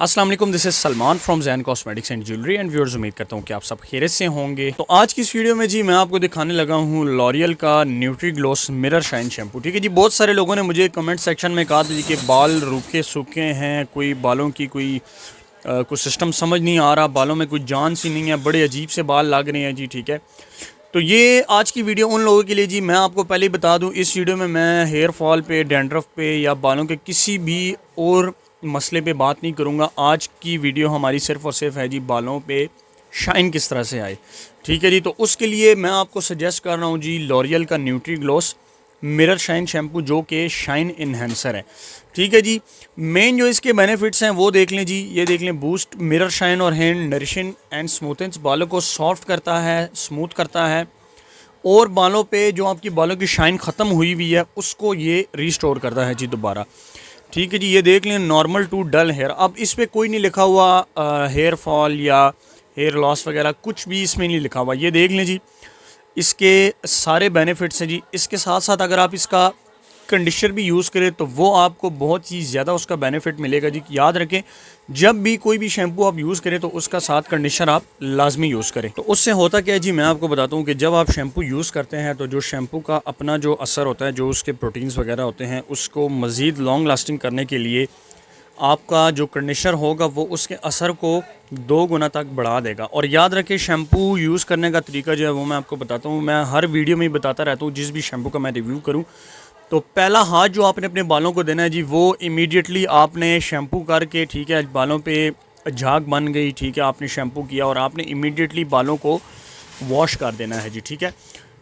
अस्सलाम वालेकुम, this is Salman from Jain cosmetics and jewellery and viewers. उम्मीद करता हूँ कि आप सब खैरियत से होंगे। तो आज की इस वीडियो में जी मैं आपको दिखाने लगा हूँ लॉरियल का nutri gloss mirror shine shampoo. ठीक है जी, बहुत सारे लोगों ने मुझे कमेंट सेक्शन में कहा था जी कि बाल रूखे सूखे हैं, कोई बालों की कोई कुछ सिस्टम समझ नहीं आ रहा, बालों में कुछ जान सी नहीं है, बड़े अजीब से बाल लग रहे हैं जी। ठीक है, तो ये आज की वीडियो उन लोगों के लिए जी। मैं आपको पहले ही बता दूं, इस वीडियो में मैं हेयर फॉल पे, डैंड्रफ पे या बालों के किसी भी और मसले पे बात नहीं करूंगा। आज की वीडियो हमारी सिर्फ़ और सिर्फ है जी बालों पे शाइन किस तरह से आए। ठीक है जी, तो उसके लिए मैं आपको सजेस्ट कर रहा हूँ जी लॉरियल का nutri gloss mirror shine shampoo, जो कि शाइन इन्हेंसर है। ठीक है जी, मेन जो इसके बेनिफिट्स हैं वो देख लें जी। ये देख लें, बूस्ट मिरर शाइन और हैंड नरिशिंग एंड स्मूथन्स, बालों को सॉफ्ट करता है, स्मूथ करता है, और बालों पे जो आपकी बालों की शाइन ख़त्म हुई हुई है उसको ये रिस्टोर करता है जी दोबारा। ठीक है जी, ये देख लें, नॉर्मल टू डल हेयर। अब इस पर कोई नहीं लिखा हुआ हेयर फॉल या हेयर लॉस वगैरह, कुछ भी इसमें नहीं लिखा हुआ। ये देख लें जी, इसके सारे बेनिफिट्स हैं जी। इसके साथ साथ अगर आप इसका कंडीशनर भी यूज़ करें तो वो आपको बहुत ही ज़्यादा उसका बेनिफिट मिलेगा जी। याद रखें, जब भी कोई भी शैम्पू आप यूज़ करें तो उसका साथ कंडीशनर आप लाजमी यूज़ करें। तो उससे होता क्या है जी, मैं आपको बताता हूँ कि जब आप शैम्पू यूज़ करते हैं तो जो शैम्पू का अपना जो असर होता है, जो उसके प्रोटीन्स वगैरह होते हैं, उसको मज़ीद लॉन्ग लास्टिंग करने के लिए आपका जो कंडीशनर होगा वो उसके असर को 2 गुना तक बढ़ा देगा। और याद रखें, शैम्पू यूज़ करने का तरीका जो है वो मैं आपको बताता हूँ। मैं हर वीडियो में ही बताता रहता हूँ, जिस भी शैम्पू का मैं रिव्यू करूँ तो पहला हाथ जो आपने अपने बालों को देना है जी, वो इमीडिएटली आपने शैम्पू करके, ठीक है, बालों पे झाग बन गई, ठीक है, आपने शैम्पू किया और आपने इमीडिएटली बालों को वॉश कर देना है जी। ठीक है,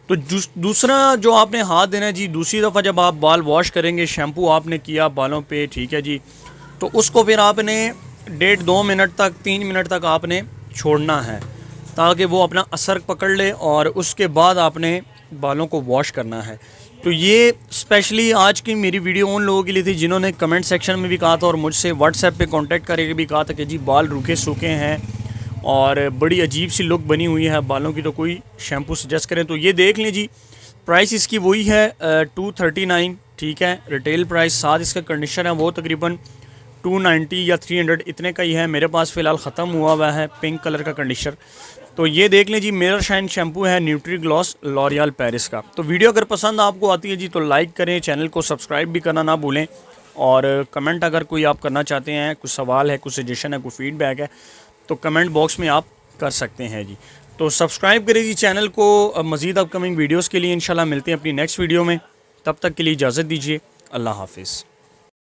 तो दूसरा जो आपने हाथ देना है जी, दूसरी दफ़ा जब आप बाल वॉश करेंगे, शैम्पू आपने किया बालों पे, ठीक है जी, तो उसको फिर आपने 1.5-2 मिनट तक, 3 मिनट तक आपने छोड़ना है ताकि वो अपना असर पकड़ ले, और उसके बाद आपने बालों को वॉश करना है। तो ये स्पेशली आज की मेरी वीडियो उन लोगों के लिए थी जिन्होंने कमेंट सेक्शन में भी कहा था और मुझसे व्हाट्सएप पे कांटेक्ट करके भी कहा था कि जी बाल रूखे सूखे हैं और बड़ी अजीब सी लुक बनी हुई है बालों की, तो कोई शैम्पू सजेस्ट करें। तो ये देख लें जी, प्राइस इसकी वही है 239, ठीक है, रिटेल प्राइस। साथ इसका कंडीशनर है वो तकरीबन 290 या 300 इतने का ही है। मेरे पास फ़िलहाल ख़त्म हुआ है पिंक कलर का कंडीशनर। तो ये देख लें जी, मिरर शाइन शैम्पू है न्यूट्री ग्लॉस लॉरियल पेरिस का। तो वीडियो अगर पसंद आपको आती है जी तो लाइक करें, चैनल को सब्सक्राइब भी करना ना भूलें, और कमेंट अगर कोई आप करना चाहते हैं, कुछ सवाल है, कुछ सजेशन है, कुछ फीडबैक है, तो कमेंट बॉक्स में आप कर सकते हैं जी। तो सब्सक्राइब करें जी चैनल को मज़ीद अपकमिंग वीडियोज़ के लिए। इंशाल्लाह मिलते हैं अपनी नेक्स्ट वीडियो में, तब तक के लिए इजाज़त दीजिए। अल्लाह हाफिज़।